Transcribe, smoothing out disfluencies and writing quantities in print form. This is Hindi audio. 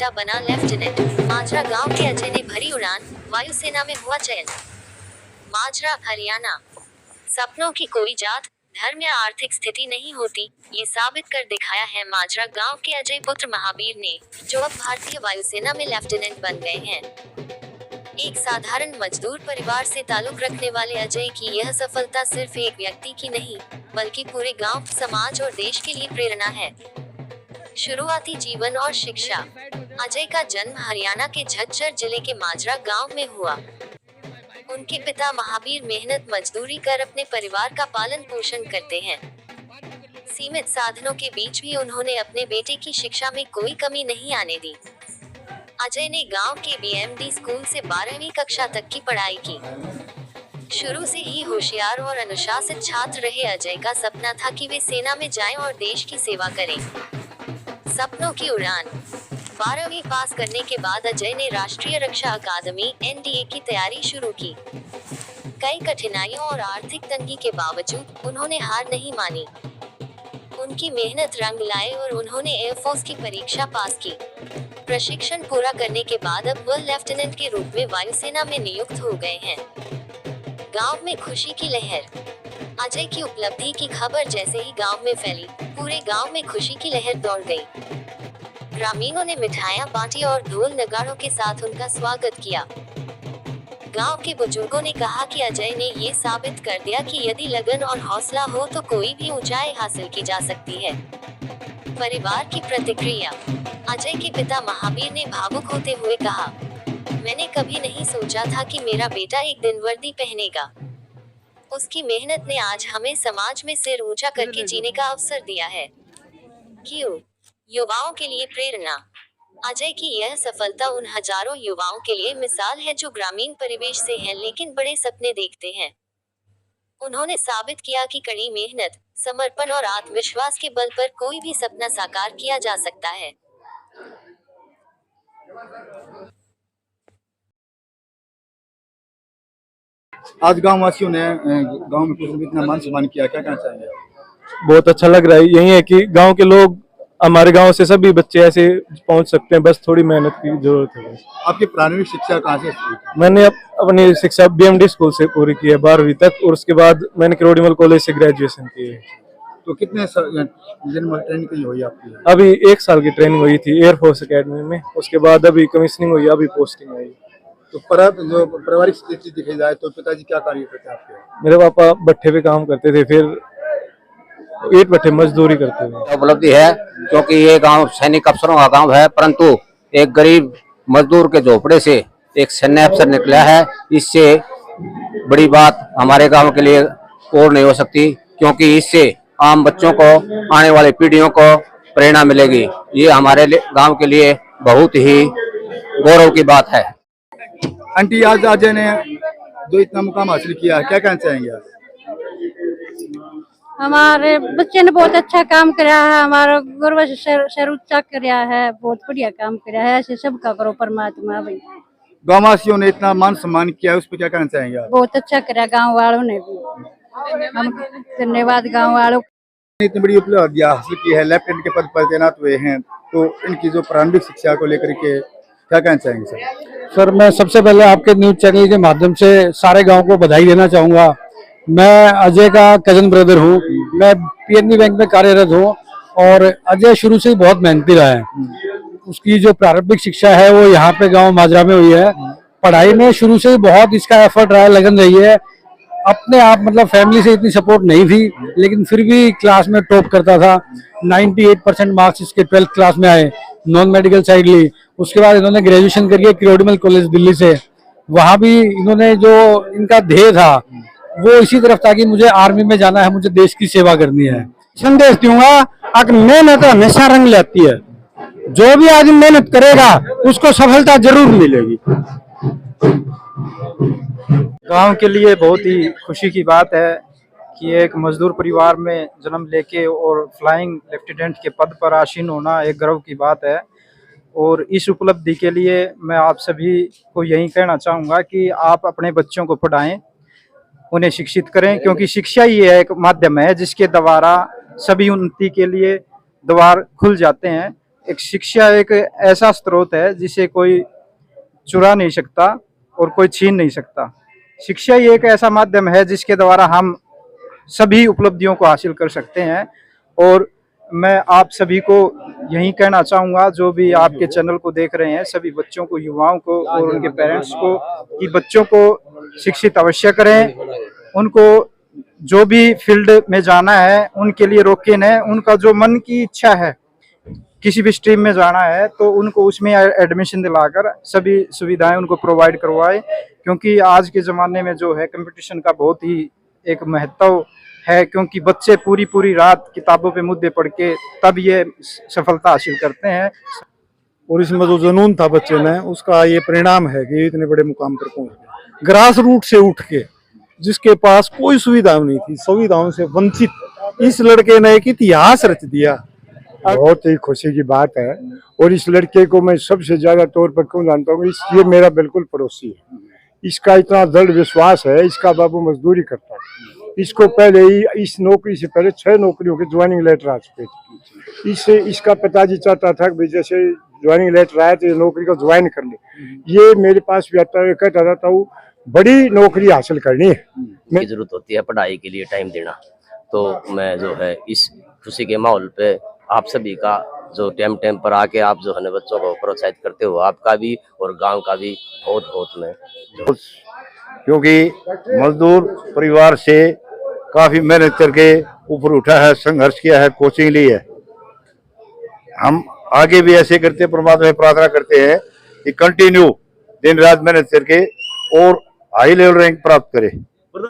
बेटा बना लेफ्टिनेंट। माजरा गांव के अजय ने भरी उड़ान, वायुसेना में हुआ चयन। माजरा, हरियाणा। सपनों की कोई जात, धर्म या आर्थिक स्थिति नहीं होती, ये साबित कर दिखाया है माजरा गांव के अजय पुत्र महावीर ने, जो अब भारतीय वायुसेना में लेफ्टिनेंट बन गए हैं। एक साधारण मजदूर परिवार से ताल्लुक रखने वाले अजय की यह सफलता सिर्फ एक व्यक्ति की नहीं, बल्कि पूरे गांव, समाज और देश के लिए प्रेरणा है। शुरुआती जीवन और शिक्षा। अजय का जन्म हरियाणा के झज्जर जिले के माजरा गांव में हुआ। उनके पिता महावीर मेहनत मजदूरी कर अपने परिवार का पालन पोषण करते हैं। सीमित साधनों के बीच भी उन्होंने अपने बेटे की शिक्षा में कोई कमी नहीं आने दी। अजय ने गांव के BMD स्कूल से 12वीं कक्षा तक की पढ़ाई की। शुरू से ही होशियार और अनुशासित छात्र रहे अजय का सपना था कि वे सेना में जाएं और देश की सेवा करें। सपनों की उड़ान। 12वीं पास करने के बाद अजय ने राष्ट्रीय रक्षा अकादमी NDA की तैयारी शुरू की। कई कठिनाइयों और आर्थिक तंगी के बावजूद उन्होंने हार नहीं मानी। उनकी मेहनत रंग लाए और उन्होंने एयरफोर्स की परीक्षा पास की। प्रशिक्षण पूरा करने के बाद अब वह लेफ्टिनेंट के रूप में वायुसेना में नियुक्त हो गए हैं। गांव में खुशी की लहर। अजय की उपलब्धि की खबर जैसे ही गांव में फैली, पूरे गांव में खुशी की लहर दौड़ गई। ग्रामीणों ने मिठाइयां बांटी और ढोल नगाड़ों के साथ उनका स्वागत किया। गांव के बुजुर्गों ने कहा कि अजय ने ये साबित कर दिया कि यदि लगन और हौसला हो तो कोई भी ऊंचाई हासिल की जा सकती है। परिवार की प्रतिक्रिया। अजय के पिता महावीर ने भावुक होते हुए कहा, मैंने कभी नहीं सोचा था कि मेरा बेटा एक दिन वर्दी पहनेगा। उसकी मेहनत ने आज हमें समाज में सिर ऊंचा करके जीने का अवसर दिया है। क्यों? युवाओं के लिए प्रेरणा। अजय की यह सफलता उन हजारों युवाओं के लिए मिसाल है जो ग्रामीण परिवेश से हैं लेकिन बड़े सपने देखते हैं। उन्होंने साबित किया कि कड़ी मेहनत, समर्पण और आत्मविश्वास के बल पर कोई भी सपना साकार किया जा सकता है। आज गांव वासियों ने गांव में कुछ इतना मान सम्मान किया, क्या कहना चाहेंगे? बहुत अच्छा लग रहा है। यही है कि गांव के लोग, हमारे गांव से सभी बच्चे ऐसे पहुंच सकते हैं, बस थोड़ी मेहनत की जरूरत है। आपकी प्रारंभिक शिक्षा कहाँ से शुरू की? मैंने अपनी शिक्षा BMD स्कूल से पूरी की है 12वीं तक, और उसके बाद मैंने किरोड़ीमल कॉलेज से ग्रेजुएशन की है। तो कितने दिन में ट्रेनिंग की हुई आपकी? अभी 1 साल की ट्रेनिंग हुई थी एयरफोर्स अकेडमी में, उसके बाद अभी कमीशनिंग हुई, अभी पोस्टिंग हुई। तो जो पारिवारिक स्थिति देखी जाए तो पिताजी क्या कार्य करते हैं आपके? मेरे पापा भट्ठे पे काम करते थे, फिर ईंट भट्ठे मजदूरी करते थे। उपलब्धि है क्योंकि ये गांव सैनिक अफसरों का गांव है, परंतु एक गरीब मजदूर के झोपड़े से एक सैन्य अफसर निकला है। इससे बड़ी बात हमारे गांव के लिए और नहीं हो सकती, क्योंकि इससे आम बच्चों को, आने वाली पीढ़ियों को प्रेरणा मिलेगी। ये हमारे गांव के लिए बहुत ही गौरव की बात है। आंटी, आज अजय ने जो इतना मुकाम हासिल किया, क्या कहना चाहेंगे? हमारे बच्चे ने बहुत अच्छा काम कराया है, हमारा गर्व से सर ऊंचा कराया है, बहुत बढ़िया काम कराया है। ऐसे सबका करो परमात्मा भाई। गाँव वासियों ने इतना मान सम्मान किया है, उस पर क्या कहना चाहेंगे? बहुत अच्छा कराया गांव वालों ने भी, हम धन्यवाद गांव वालों। इतनी बड़ी उपलब्धि हासिल की है, लेफ्टिनेंट के पद पर तैनात हुए हैं, तो इनकी जो प्रारंभिक शिक्षा को लेकर के क्या कहना चाहेंगे सर? सर, मैं सबसे पहले आपके न्यूज चैनल के माध्यम से सारे गांव को बधाई देना चाहूंगा। मैं अजय का कजन ब्रदर हूं, मैं PNB बैंक में कार्यरत हूं, और अजय शुरू से ही बहुत मेहनती रहा है। उसकी जो प्रारंभिक शिक्षा है वो यहाँ पे गांव माजरा में हुई है। पढ़ाई में शुरू से ही बहुत इसका एफर्ट रहा है, लगन रही है। अपने आप मतलब फैमिली से इतनी सपोर्ट नहीं थी, लेकिन फिर भी क्लास में टॉप करता था। 98% मार्क्स इसके 12th क्लास में आए, नॉन मेडिकल साइड ली। उसके बाद इन्होंने ग्रेजुएशन करी है किरोड़ीमल कॉलेज दिल्ली से। वहां भी इन्होंने जो इनका ध्येय था वो इसी तरफ था कि मुझे आर्मी में जाना है, मुझे देश की सेवा करनी है। संदेश दूंगा, अगर मेहनत हमेशा रंग लेती है, जो भी आदमी मेहनत करेगा उसको सफलता जरूर मिलेगी। गांव के लिए बहुत ही खुशी की बात है कि एक मजदूर परिवार में जन्म लेके और फ्लाइंग लेफ्टिनेंट के पद पर आसीन होना एक गर्व की बात है। और इस उपलब्धि के लिए मैं आप सभी को यही कहना चाहूँगा कि आप अपने बच्चों को पढ़ाएं, उन्हें शिक्षित करें, क्योंकि शिक्षा ही एक माध्यम है जिसके द्वारा सभी उन्नति के लिए द्वार खुल जाते हैं। एक शिक्षा एक ऐसा स्रोत है जिसे कोई चुरा नहीं सकता और कोई छीन नहीं सकता। शिक्षा ही एक ऐसा माध्यम है जिसके द्वारा हम सभी उपलब्धियों को हासिल कर सकते हैं। और मैं आप सभी को यही कहना चाहूँगा, जो भी आपके चैनल को देख रहे हैं, सभी बच्चों को, युवाओं को और उनके पेरेंट्स को, कि बच्चों को शिक्षित अवश्य करें। उनको जो भी फील्ड में जाना है उनके लिए रोके न, उनका जो मन की इच्छा है किसी भी स्ट्रीम में जाना है तो उनको उसमें एडमिशन दिलाकर सभी सुविधाएं उनको प्रोवाइड करवाएं। क्योंकि आज के ज़माने में जो है कंपटीशन का बहुत ही एक महत्व है, क्योंकि बच्चे पूरी रात किताबों पे मुद्दे पढ़ के तब ये सफलता हासिल करते हैं। और इसमें जो जुनून था बच्चे में, उसका ये परिणाम है कि इतने बड़े मुकाम पर पहुंच गए। ग्रास रूट से उठ के, जिसके पास कोई सुविधा नहीं थी, सुविधाओं से वंचित इस लड़के ने एक इतिहास रच दिया। बहुत ही खुशी की बात है। और इस लड़के को मैं सबसे ज्यादा तौर पर क्यों जानता हूँ, ये मेरा बिल्कुल पड़ोसी है। इसका इतना दृढ़ विश्वास है, इसका बाबू मजदूरी करता है। इसको पहले ही इस नौकरी से पहले 6 नौकरियों के ज्वाइनिंग लेटर आ चुके थे। इससे इसका पिताजी चाहता था कि जैसे ज्वाइनिंग लेटर आया तो ये नौकरी को ज्वाइन कर ले। ये मेरे पास भी आता है, कहता रहता हूँ बड़ी नौकरी हासिल करनी है, की जरूरत होती है पढ़ाई के लिए टाइम देना। तो मैं जो है इस खुशी के माहौल पे आप सभी का जो टाइम पर आके आप जो है बच्चों को प्रोत्साहित करते हो, आपका भी और गांव का भी बहुत मैं, क्योंकि मजदूर परिवार से काफी मेहनत करके ऊपर उठा है, संघर्ष किया है, कोचिंग ली है। हम आगे भी ऐसे करते, परमात्मा से प्रार्थना करते हैं कि कंटिन्यू दिन रात मेहनत करके और हाई लेवल रैंक प्राप्त करें।